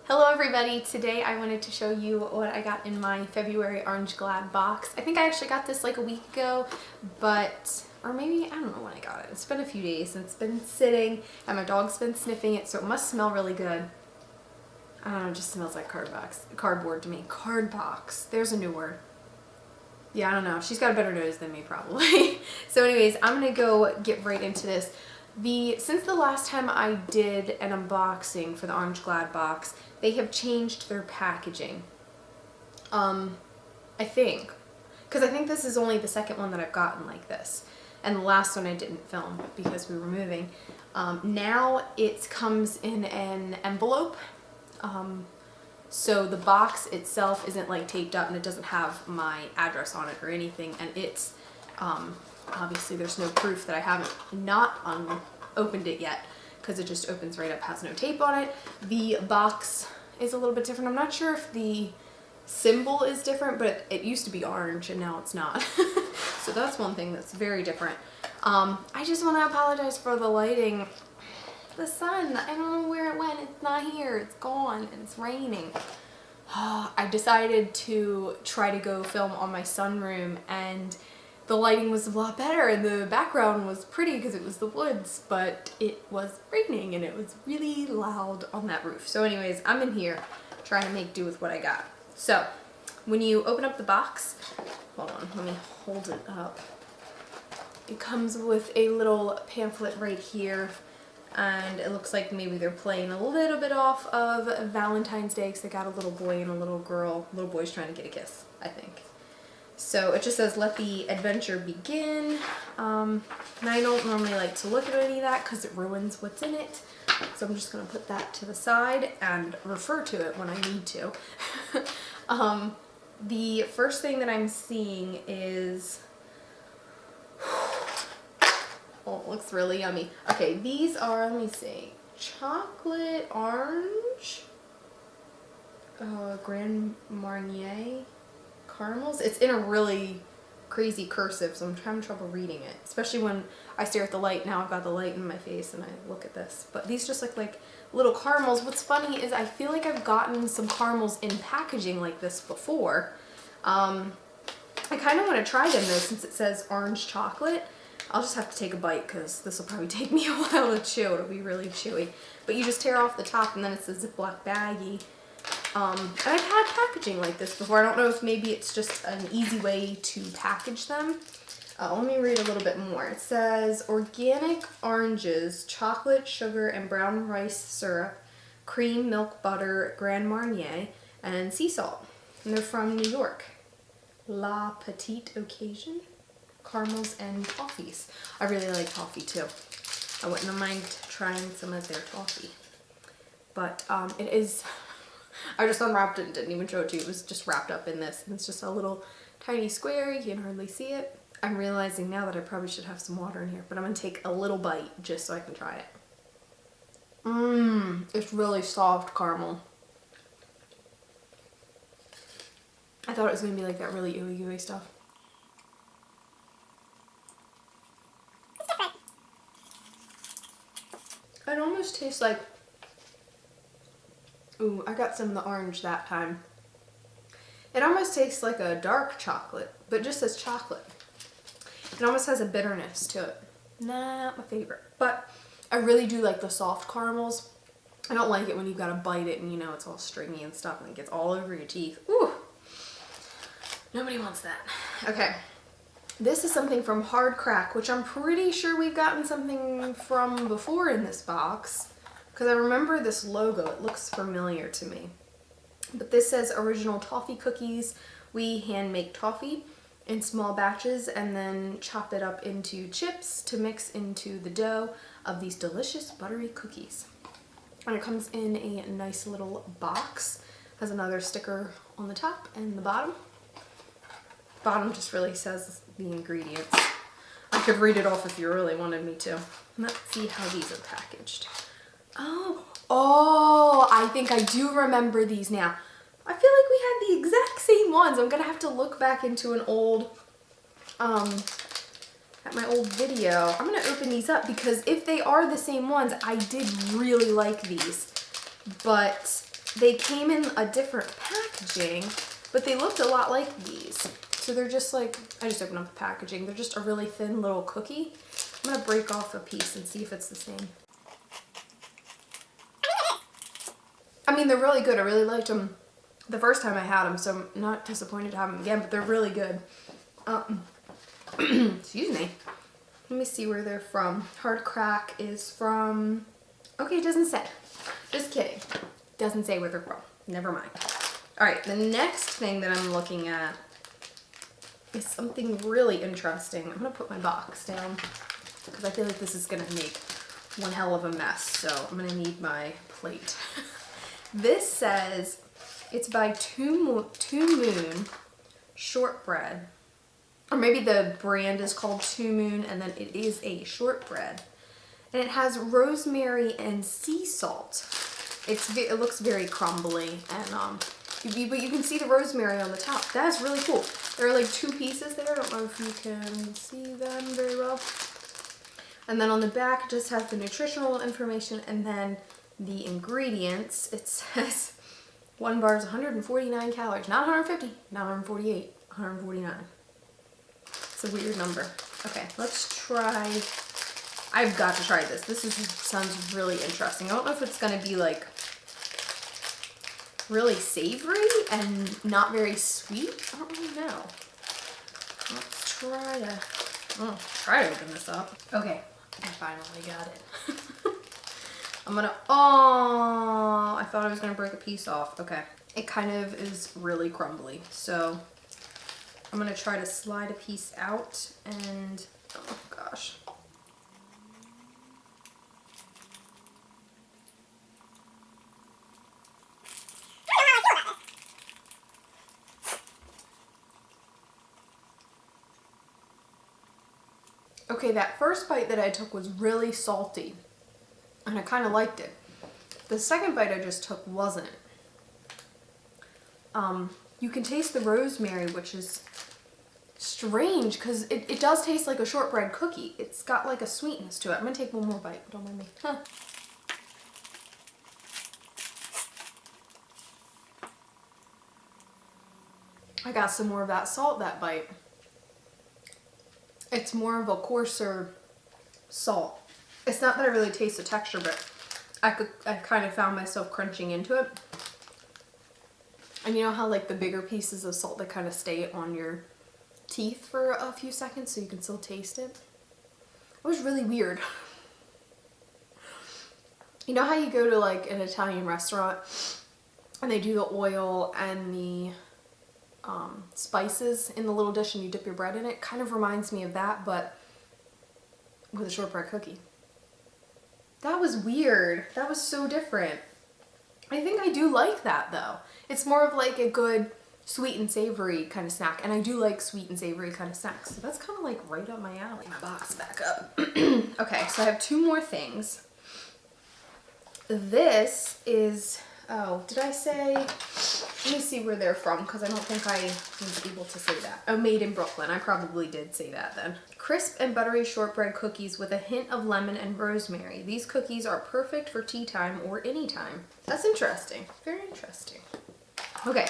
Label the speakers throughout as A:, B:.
A: Hello everybody, today I wanted to show you what I got in my February OrangeGlad box. I think I actually got this like a week ago, or maybe, I don't know when I got it. It's been a few days and it's been sitting and my dog's been sniffing it, so it must smell really good. I don't know, it just smells like cardboard to me. Card box, there's a new word. Yeah, I don't know, she's got a better nose than me probably. So anyways, I'm gonna go get right into this. Since the last time I did an unboxing for the OrangeGlad box, they have changed their packaging. I think. Because I think this is only the second one that I've gotten like this. And the last one I didn't film because we were moving. Now it comes in an envelope. So the box itself isn't like taped up and it doesn't have my address on it or anything. And it's, obviously there's no proof that I haven't opened it yet because it just opens right up, has no tape on it. The box is a little bit different. I'm not sure if the symbol is different, but it used to be orange and now it's not. So that's one thing that's very different. I just want to apologize for the lighting. The sun, I don't know where it went. It's not here. It's gone and it's raining. I decided to try to go film on my sunroom and the lighting was a lot better and the background was pretty because it was the woods, but it was raining and it was really loud on that roof. So anyways, I'm in here trying to make do with what I got. So when you open up the box, hold on, let me hold it up. It comes with a little pamphlet right here and it looks like maybe they're playing a little bit off of Valentine's Day because they got a little boy and a little girl. Little boy's trying to get a kiss, I think. So it just says, let the adventure begin. And I don't normally like to look at any of that because it ruins what's in it. So I'm just going to put that to the side and refer to it when I need to. The first thing that I'm seeing is, oh, it looks really yummy. Okay, these are, let me see, chocolate orange, Grand Marnier caramels. It's in a really crazy cursive, so I'm having trouble reading it, especially when I stare at the light. Now I've got the light in my face and I look at this, but these just look like little caramels. What's funny is I feel like I've gotten some caramels in packaging like this before. I kind of want to try them though, since it says orange chocolate. I'll just have to take a bite because this will probably take me a while to chew. It'll be really chewy, but you just tear off the top and then it's a Ziploc baggie. And I've had packaging like this before. I don't know if maybe it's just an easy way to package them. Let me read a little bit more. It says organic oranges, chocolate, sugar, and brown rice syrup, cream, milk, butter, Grand Marnier, and sea salt. And they're from New York. La Petite Occasion, caramels and toffees. I really like toffee too. I wouldn't mind trying some of their toffee. But it is... I just unwrapped it and didn't even show it to you. It was just wrapped up in this. And it's just a little tiny square. You can hardly see it. I'm realizing now that I probably should have some water in here. But I'm going to take a little bite just so I can try it. It's really soft caramel. I thought it was going to be like that really ooey-gooey stuff. It almost tastes like... Ooh, I got some of the orange that time. It almost tastes like a dark chocolate, but just as chocolate. It almost has a bitterness to it. Not my favorite, but I really do like the soft caramels. I don't like it when you've got to bite it and you know it's all stringy and stuff and it gets all over your teeth. Ooh, nobody wants that. Okay, this is something from Hard Crack, which I'm pretty sure we've gotten something from before in this box. Because I remember this logo, it looks familiar to me. But this says original toffee cookies. We hand make toffee in small batches and then chop it up into chips to mix into the dough of these delicious buttery cookies. And it comes in a nice little box. Has another sticker on the top and the bottom. Bottom just really says the ingredients. I could read it off if you really wanted me to. Let's see how these are packaged. Oh, I think I do remember these now. I feel like we had the exact same ones. I'm gonna have to look back into an old, at my old video. I'm gonna open these up because if they are the same ones, I did really like these. But they came in a different packaging, but they looked a lot like these. So they're just like, I just opened up the packaging. They're just a really thin little cookie. I'm gonna break off a piece and see if it's the same. I mean, they're really good. I really liked them the first time I had them, so I'm not disappointed to have them again, but they're really good. Excuse me. Let me see where they're from. Hard Crack is from, okay, it doesn't say. Just kidding. Doesn't say where they're from. Never mind. All right, the next thing that I'm looking at is something really interesting. I'm gonna put my box down because I feel like this is gonna make one hell of a mess, so I'm gonna need my plate. This says it's by Two Moon Shortbread. Or maybe the brand is called Two Moon and then it is a shortbread. And it has rosemary and sea salt. It looks very crumbly and but you can see the rosemary on the top. That's really cool. There are like 2 pieces there. I don't know if you can see them very well. And then on the back it just has the nutritional information and then the ingredients. It says 1 bar is 149 calories. Not 150, not 148, 149. It's a weird number. Okay, let's try. I've got to try this. This sounds really interesting. I don't know if it's going to be like really savory and not very sweet. I don't really know. Let's try to open this up. Okay, I finally got it. I'm gonna, oh, I thought I was gonna break a piece off. Okay, it kind of is really crumbly. So I'm gonna try to slide a piece out and, oh gosh. Okay, that first bite that I took was really salty, and I kind of liked it. The second bite I just took wasn't. You can taste the rosemary, which is strange, because it does taste like a shortbread cookie. It's got like a sweetness to it. I'm gonna take one more bite, don't mind me. Huh. I got some more of that salt that bite. It's more of a coarser salt. It's not that I really taste the texture, but I kind of found myself crunching into it. And you know how like the bigger pieces of salt, they kind of stay on your teeth for a few seconds so you can still taste it? It was really weird. You know how you go to like an Italian restaurant and they do the oil and the spices in the little dish and you dip your bread in it? Kind of reminds me of that, but with a shortbread cookie. That was weird. That was so different. I think I do like that though. It's more of like a good sweet and savory kind of snack, and I do like sweet and savory kind of snacks, so that's kind of like right up my alley. My box back up. Okay, so I have 2 more things. This is, oh, did I say, let me see where they're from, because I don't think I was able to say that. Oh, made in Brooklyn. I probably did say that then. Crisp and buttery shortbread cookies with a hint of lemon and rosemary. These cookies are perfect for tea time or any time. That's interesting. Very interesting. Okay,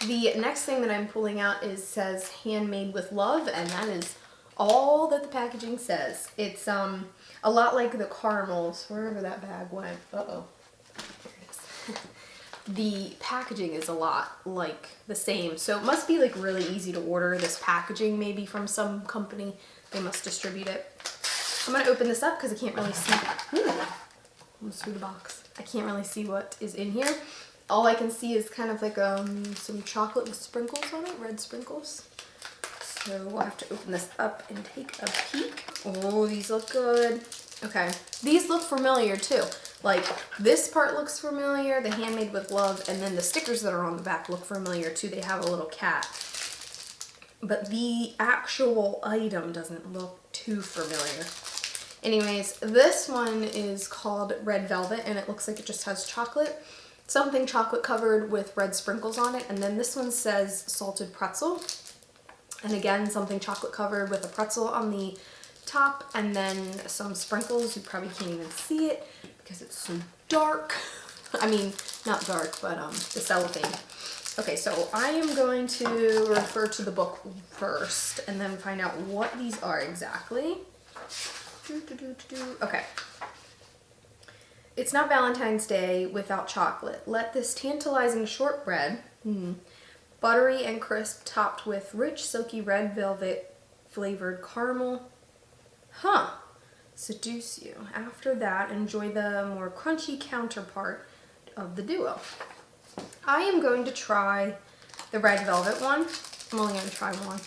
A: the next thing that I'm pulling out says handmade with love, and that is all that the packaging says. It's a lot like the caramels, wherever that bag went. Uh-oh. Here it is. The packaging is a lot like the same, so it must be like really easy to order this packaging maybe from some company. They must distribute it. I'm gonna open this up because I can't really see. Ooh, almost through the box. I can't really see what is in here. All I can see is kind of like some chocolate with sprinkles on it, red sprinkles. So we'll have to open this up and take a peek. Oh, these look good. Okay, these look familiar too. Like this part looks familiar, the handmade with love, and then the stickers that are on the back look familiar too. They have a little cat. But the actual item doesn't look too familiar. Anyways, this one is called Red Velvet, and it looks like it just has chocolate. Something chocolate covered with red sprinkles on it. And then this one says salted pretzel. And again, something chocolate covered with a pretzel on the top. And then some sprinkles. You probably can't even see it because it's so dark. I mean, not dark, but the cellophane. Okay, so I am going to refer to the book first and then find out what these are exactly. Okay. It's not Valentine's Day without chocolate. Let this tantalizing shortbread, buttery and crisp, topped with rich, silky red velvet flavored caramel, seduce you. After that, enjoy the more crunchy counterpart of the duo. I am going to try the red velvet one. I'm only going to try one.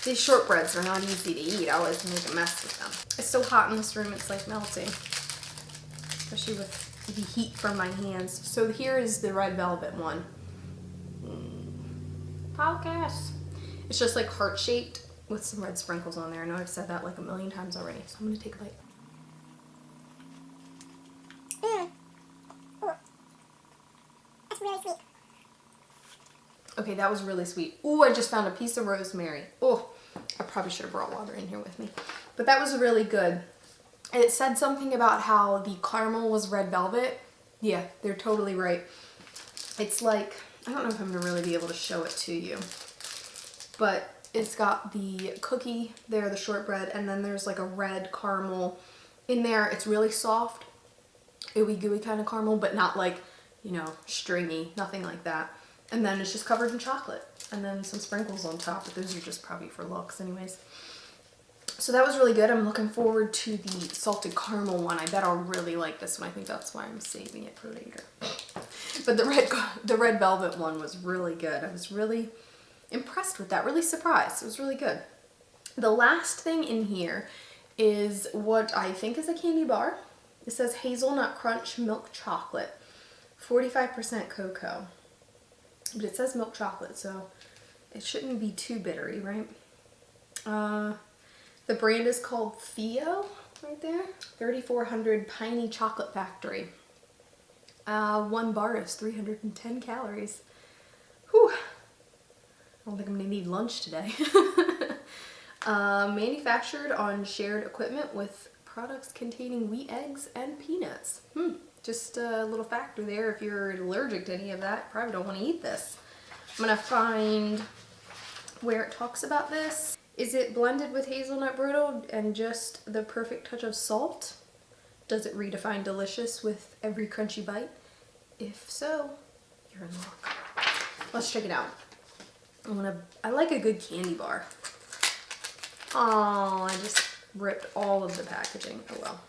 A: These shortbreads are not easy to eat. I always make a mess with them. It's so hot in this room, it's like melting. Especially with the heat from my hands. So here is the red velvet one. Podcast. It's just like heart-shaped with some red sprinkles on there. I know I've said that like a million times already, so I'm going to take a bite.
B: That's really sweet.
A: Okay, that was really sweet. Ooh, I just found a piece of rosemary. Oh, I probably should have brought water in here with me. But that was really good. It said something about how the caramel was red velvet. Yeah, they're totally right. It's like, I don't know if I'm going to really be able to show it to you. But it's got the cookie there, the shortbread, and then there's like a red caramel in there. It's really soft, ooey gooey kind of caramel, but not like, you know, stringy, nothing like that. And then it's just covered in chocolate. And then some sprinkles on top, but those are just probably for looks anyways. So that was really good. I'm looking forward to the salted caramel one. I bet I'll really like this one. I think that's why I'm saving it for later. But the red velvet one was really good. I was really impressed with that, really surprised. It was really good. The last thing in here is what I think is a candy bar. It says Hazelnut Crunch Milk Chocolate, 45% cocoa. But it says milk chocolate, so it shouldn't be too bittery, right? The brand is called Theo, right there. 3400 Piney Chocolate Factory. One bar is 310 calories. Whew. I don't think I'm gonna need lunch today. Manufactured on shared equipment with products containing wheat eggs and peanuts. Just a little factor there. If you're allergic to any of that, you probably don't want to eat this. I'm gonna find where it talks about this. Is it blended with hazelnut brittle and just the perfect touch of salt? Does it redefine delicious with every crunchy bite? If so, you're in luck. Let's check it out. I like a good candy bar. Oh, I just ripped all of the packaging. Oh well.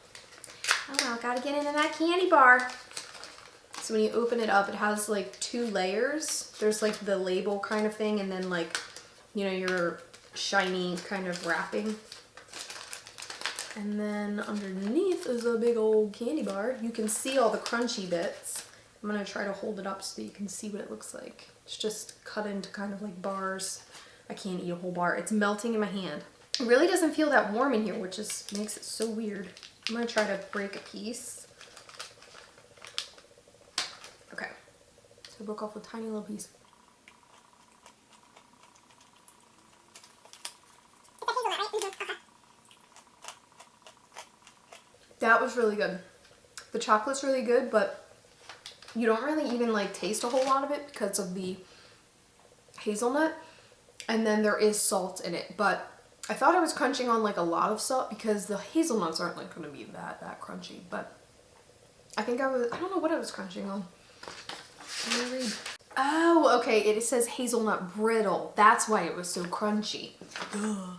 A: Oh well, gotta get into that candy bar. So when you open it up, it has like 2 layers. There's like the label kind of thing, and then like, you know, your shiny kind of wrapping. And then underneath is a big old candy bar. You can see all the crunchy bits. I'm gonna try to hold it up so you can see what it looks like. It's just cut into kind of like bars. I can't eat a whole bar. It's melting in my hand. It really doesn't feel that warm in here, which just makes it so weird. I'm gonna try to break a piece. Okay, so I broke off a tiny little piece. That was really good. The chocolate's really good, but you don't really even like taste a whole lot of it because of the hazelnut. And then there is salt in it, but I thought I was crunching on like a lot of salt because the hazelnuts aren't like going to be that crunchy, but I think I don't know what I was crunching on. Let me read. Oh, okay, it says hazelnut brittle. That's why it was so crunchy. Ugh.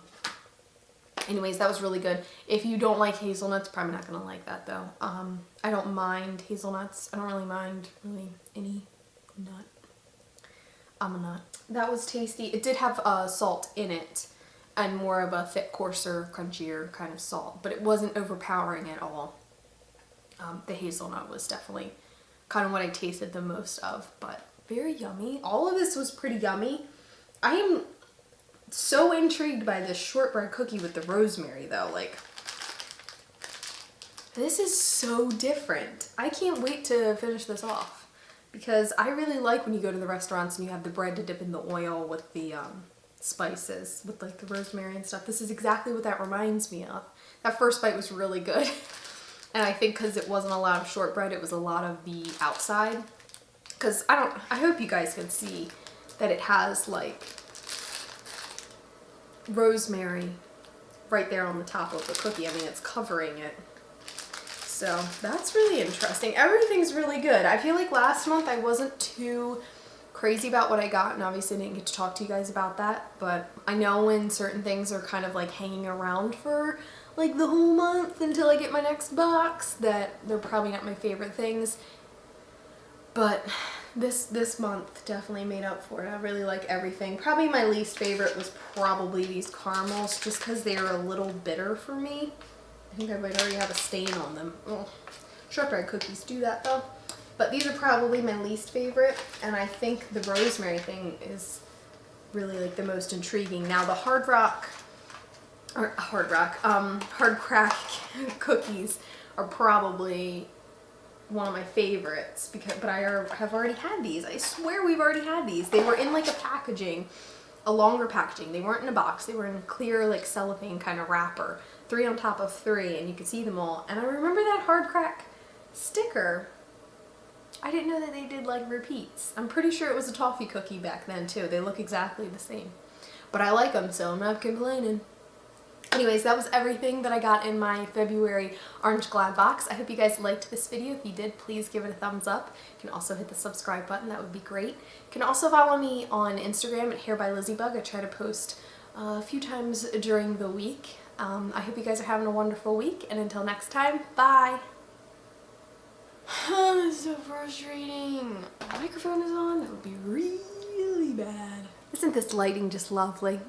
A: Anyways, that was really good. If you don't like hazelnuts, probably not gonna like that though. I don't mind hazelnuts. I don't really mind really any nut. I'm a nut. That was tasty. It did have salt in it and more of a thick, coarser, crunchier kind of salt, but it wasn't overpowering at all. The hazelnut was definitely kind of what I tasted the most of, but very yummy. All of this was pretty yummy. I am so intrigued by this shortbread cookie with the rosemary though. Like, this is so different. I can't wait to finish this off because I really like when you go to the restaurants and you have the bread to dip in the oil with the spices, with like the rosemary and stuff. This is exactly what that reminds me of. That first bite was really good. And I think because it wasn't a lot of shortbread, it was a lot of the outside. Because I hope you guys can see that it has like rosemary right there on the top of the cookie. I mean, it's covering it. So that's really interesting. Everything's really good. I feel like last month I wasn't too crazy about what I got, and obviously I didn't get to talk to you guys about that, but I know when certain things are kind of like hanging around for like the whole month until I get my next box, that they're probably not my favorite things. But this month definitely made up for it. I really like everything. Probably my least favorite was probably these caramels, just because they're a little bitter for me. I think I might already have a stain on them. Oh, shortbread cookies do that though. But these are probably my least favorite, and I think the rosemary thing is really like the most intriguing. Now the hard crack cookies are probably one of my favorites, but I have already had these. I swear we've already had these. They were in like a packaging, a longer packaging. They weren't in a box. They were in a clear like cellophane kind of wrapper, 3 on top of 3, and you could see them all. And I remember that hard crack sticker. I didn't know that they did like repeats. I'm pretty sure it was a toffee cookie back then too. They look exactly the same. But I like them, so I'm not complaining. Anyways, that was everything that I got in my February OrangeGlad box. I hope you guys liked this video. If you did, please give it a thumbs up. You can also hit the subscribe button. That would be great. You can also follow me on Instagram at HairbyLizzyBug. I try to post a few times during the week. I hope you guys are having a wonderful week, and until next time, bye! It's so frustrating. The microphone is on. That would be really bad. Isn't this lighting just lovely?